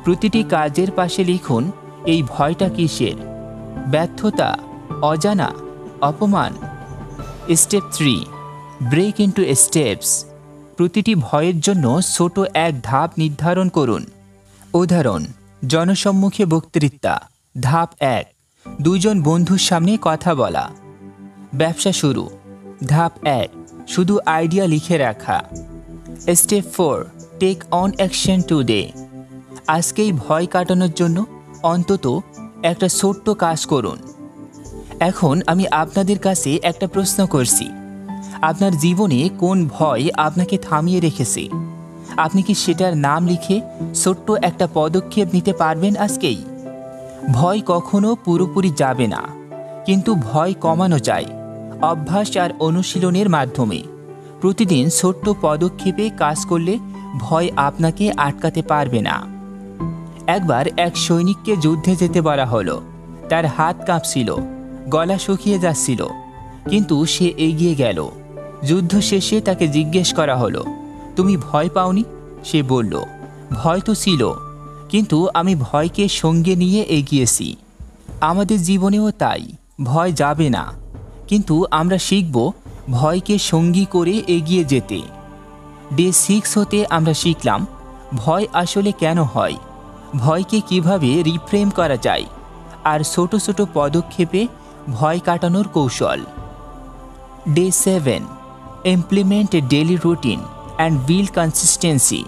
প্রতিটি কাজের পাশে লিখুন এই ভয়টা কিসের। ব্যর্থতা, অজানা, অপমান। Step 3, break into steps. প্রতিটি ভয়ের জন্য ছোট এক ধাপ নির্ধারণ করুন। উদাহরণ, জনসম্মুখে বক্তৃতা। ধাপ 1, 2 জন বন্ধুর সামনে কথা বলা। ব্যবসা শুরু। ধাপ 1, শুধু আইডিয়া লিখে রাখা। Step 4, take on action today. আজকেই ভয় কাটানোর জন্য অন্তত একটা ছোট্ট কাজ করুন। এখন আমি আপনাদের কাছে একটা প্রশ্ন করছি, আপনার জীবনে কোন ভয় আপনাকে থামিয়ে রেখেছে? আপনি কি সেটার নাম লিখে ছোট্ট একটা পদক্ষেপ নিতে পারবেন আজকেই? ভয় কখনো পুরোপুরি যাবে না, কিন্তু ভয় কমানো যায় অভ্যাস আর অনুশীলনের মাধ্যমে। প্রতিদিন ছোট্ট পদক্ষেপে কাজ করলে ভয় আপনাকে আটকাতে পারবে না। একবার এক সৈনিককে যুদ্ধে যেতে বলা হলো। তার হাত কাঁপছিল, গলা শুকিয়ে যাচ্ছিল, কিন্তু সে এগিয়ে গেল। যুদ্ধ শেষে তাকে জিজ্ঞেস করা হলো, তুমি ভয় পাওনি? সে বলল, ভয় তো ছিল, কিন্তু আমি ভয়কে সঙ্গে নিয়ে এগিয়েছি। আমাদের জীবনেও তাই, ভয় যাবে না, কিন্তু আমরা শিখব ভয়কে সঙ্গী করে এগিয়ে যেতে। ডে 6 হতে আমরা শিখলাম ভয় আসলে কেন হয়, ভয়কে কিভাবে রিফ্রেম করা যায়, আর ছোট ছোট পদক্ষেপে ভয় কাটানোর কৌশল। Day 7, implement A daily routine and build consistency.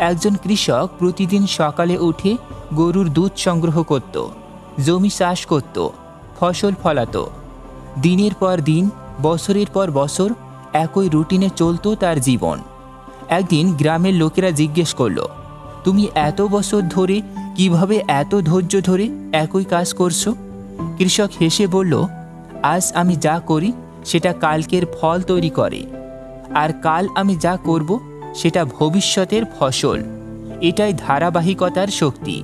একজন কৃষক প্রতিদিন সকালে উঠে গরুর দুধ সংগ্রহ করত, জমি চাষ করত, ফসল ফলাত। দিনের পর দিন, বছরের পর বছর একই রুটিনে চলত তার জীবন। একদিন গ্রামের লোকেরা জিজ্ঞেস করল, তুমি এত বছর ধরে কিভাবে এত ধৈর্য ধরে একই কাজ করছো? কৃষক হেসে বলল, আজ আমি যা করি সেটা কালকের ফল তৈরি করে, আর কাল আমি যা করব সেটা ভবিষ্যতের ফসল। এটাই ধারাবাহিকতার শক্তি।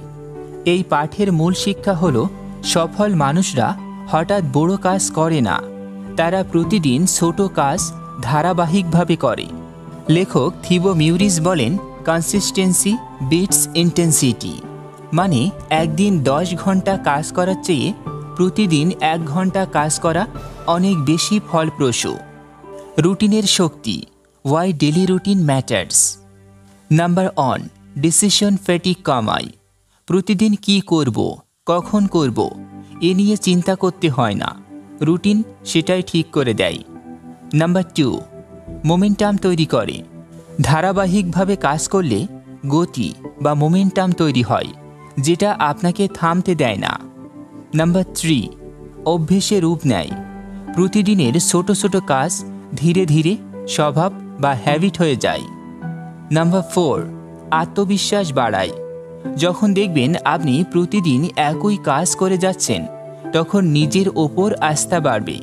এই পাঠের মূল শিক্ষা হলো, সফল মানুষরা হঠাৎ বড় কাজ করে না, তারা প্রতিদিন ছোট কাজ ধারাবাহিকভাবে করে। লেখক থিবো মিউরিস বলেন, কনসিস্টেন্সি বিটস ইন্টেন্সিটি, মানে একদিন 10 ঘন্টা কাজ করার চেয়ে প্রতিদিন 1 ঘন্টা কাজ করা অনেক বেশি ফলপ্রসূ। রুটিনের শক্তি, why daily routine matters. Number 1, decision fatigue কমায়। প্রতিদিন কি করব, কখন করব এ নিয়ে চিন্তা করতে হয় না, রুটিন সেটাই ঠিক করে দেয়। নাম্বার 2, মোমেন্টাম তৈরি করে। ধারাবাহিকভাবে কাজ করলে গতি বা মোমেন্টাম তৈরি হয়, যেটা আপনাকে থামতে দেয় না। নাম্বার 3, অভ্যেসে রূপ নেয়। প্রতিদিনের ছোট ছোট কাজ ধীরে ধীরে স্বভাব বা হ্যাবিট হয়ে যায়। নাম্বার 4, আত্মবিশ্বাস বাড়ায়। যখন দেখবেন আপনি প্রতিদিন একই কাজ করে যাচ্ছেন, তখন নিজের ওপর আস্থা বাড়বে।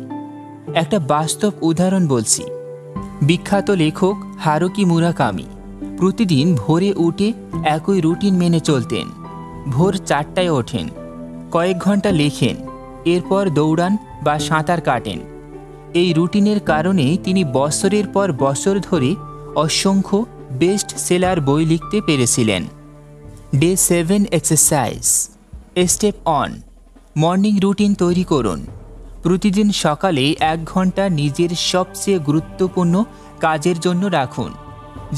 একটা বাস্তব উদাহরণ বলছি। বিখ্যাত লেখক হারুকি মুরাকামি প্রতিদিন ভোরে উঠে একই রুটিন মেনে চলতেন। ভোর 4টায় ওঠেন, কয়েক ঘন্টা লেখেন, এরপর দৌড়ান বা সাঁতার কাটেন। এই রুটিনের কারণেই তিনি বছরের পর বছর ধরে অসংখ্য বেস্ট সেলার বই লিখতে পেরেছিলেন। Day 7 exercise. Step 1, morning routine তৈরি করুন। প্রতিদিন সকালে 1 ঘন্টা নিজের সবচেয়ে গুরুত্বপূর্ণ কাজের জন্য রাখুন,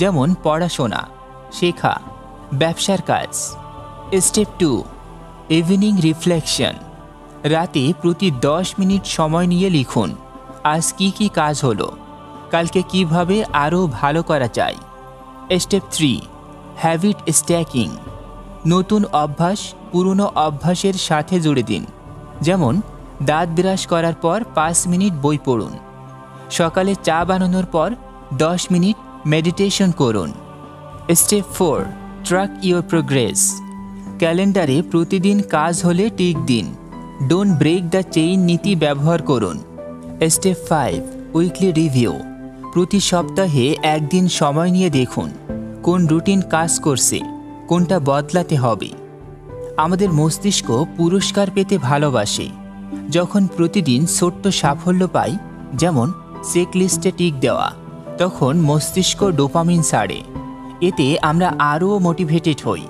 যেমন পড়াশোনা, শেখা, ব্যবসার কাজ। Step 2, evening reflection. রাতে প্রতি 10 মিনিট সময় নিয়ে লিখুন, আজ কি কি কাজ হলো, কালকে কিভাবে আরও ভালো করা যায়। Step 3, habit stacking. নতুন অভ্যাস পুরনো অভ্যাসের সাথে জুড়ে দিন, যেমন দাঁত ব্রাশ করার পর 5 মিনিট বই পড়ুন, সকালে চা বানানোর পর 10 মিনিট মেডিটেশন করুন। Step 4, track your progress. ক্যালেন্ডারে প্রতিদিন কাজ হলে টিক দিন, ডোন্ট ব্রেক দ্য চেইন নীতি ব্যবহার করুন। Step 5, weekly review. প্রতি সপ্তাহে একদিন সময় নিয়ে দেখুন কোন রুটিন কাজ করছে, কোনটা বদলাতে হবে। আমাদের মস্তিষ্ক পুরস্কার পেতে ভালোবাসে। যখন প্রতিদিন ছোট্ট সাফল্য পাই, যেমন চেকলিস্টে টিক দেওয়া, তখন মস্তিষ্ক ডোপামিন ছাড়ে। এতে আমরা আরও মোটিভেটেড হই।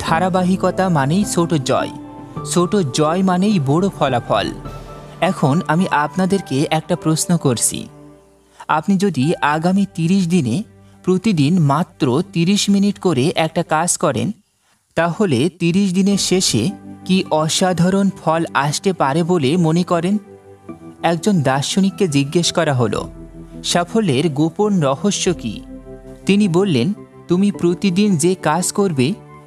ধারাবাহিকতা মানেই ছোট জয়, ছোট জয় মানেই বড় ফলাফল। এখন আমি আপনাদেরকে একটা প্রশ্ন করছি, আপনি যদি আগামী 30 দিনে প্রতিদিন মাত্র 30 মিনিট করে একটা কাজ করেন, তাহলে 30 দিনের শেষে কি অসাধারণ ফল আসতে পারে বলে মনে করেন? একজন দার্শনিককে জিজ্ঞেস করা হলো, সাফল্যের গোপন রহস্য কি? তিনি বললেন, তুমি প্রতিদিন যে কাজ করবে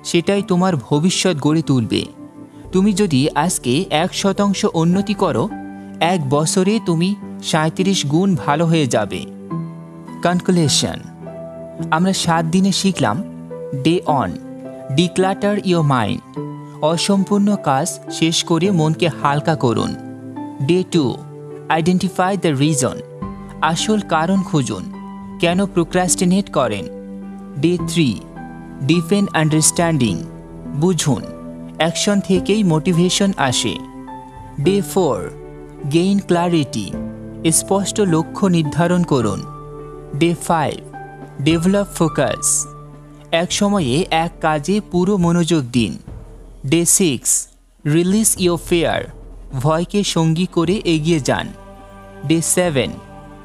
সেটাই তোমার ভবিষ্যৎ গড়ে তুলবে। তুমি যদি আজকে 1% উন্নতি করো, 1 বছরে তুমি 37 গুণ ভালো হয়ে যাবে। কনক্লুশন, আমরা 7 দিনে শিখলাম ডে 1, ডিক্লাটার ইয়োর মাইন্ড, অসম্পূর্ণ কাজ শেষ করে মনকে হালকা করুন। ডে 2, আইডেন্টিফাই দ্য রিজন, আসল কারণ খুঁজুন কেন প্রোক্রাস্টিনেট করেন। ডে 3, ডিফেন্ড আন্ডারস্ট্যান্ডিং, বুঝুন অ্যাকশন থেকেই মোটিভেশন আসে। ডে 4, গেইন ক্লারিটি, স্পষ্ট লক্ষ্য নির্ধারণ করুন। ডে 5, ডেভেলপ ফোকাস, এক সময়ে এক কাজে পুরো মনোযোগ দিন। ডে 6, রিলিজ ইয়োর ফিয়ার, ভয়কে সঙ্গী করে এগিয়ে যান। ডে 7,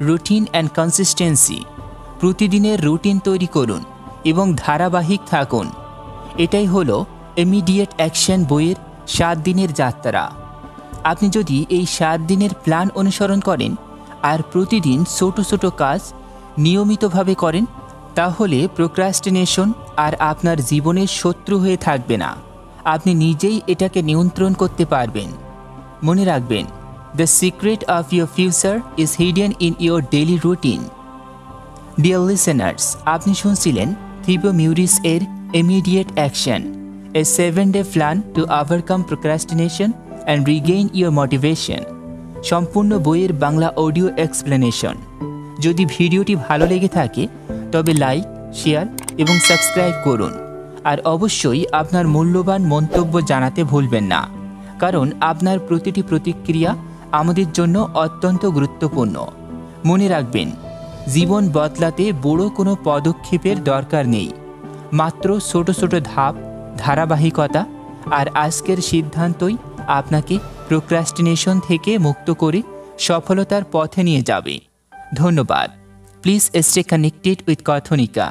রুটিন অ্যান্ড কনসিস্টেন্সি, প্রতিদিনের রুটিন তৈরি করুন এবং ধারাবাহিক থাকুন। এটাই হলো ইমিডিয়েট অ্যাকশন বইয়ের 7 দিনের যাত্রা। আপনি যদি এই 7 দিনের প্ল্যান অনুসরণ করেন আর প্রতিদিন ছোট ছোট কাজ নিয়মিতভাবে করেন, তাহলে প্রোক্রাস্টিনেশন আর আপনার জীবনের শত্রু হয়ে থাকবে না। আপনি নিজেই এটাকে নিয়ন্ত্রণ করতে পারবেন। মনে রাখবেন, the secret of your future is hidden in your daily routine. Dear listeners, আপনি শুনছিলেন থিবো মিউরিস এর immediate action, a 7-day plan to overcome procrastination and regain your motivation, সম্পূর্ণ বইয়ের বাংলা অডিও এক্সপ্লেনেশন। যদি ভিডিওটি ভালো লেগে থাকে তবে লাইক, শেয়ার এবং সাবস্ক্রাইব করুন। আর অবশ্যই আপনার মূল্যবান মন্তব্য জানাতে ভুলবেন না, কারণ আপনার প্রতিটি প্রতিক্রিয়া আমাদের জন্য অত্যন্ত গুরুত্বপূর্ণ। মনে রাখবেন, জীবন বদলাতে বড় কোনো পদক্ষেপের দরকার নেই, মাত্র ছোট ছোট ধাপ, ধারাবাহিকতা আর আজকের সিদ্ধান্তই আপনাকে প্রোক্রাস্টিনেশন থেকে মুক্ত করে সফলতার পথে নিয়ে যাবে। ধন্যবাদ। Please stay connected with কথনিকা।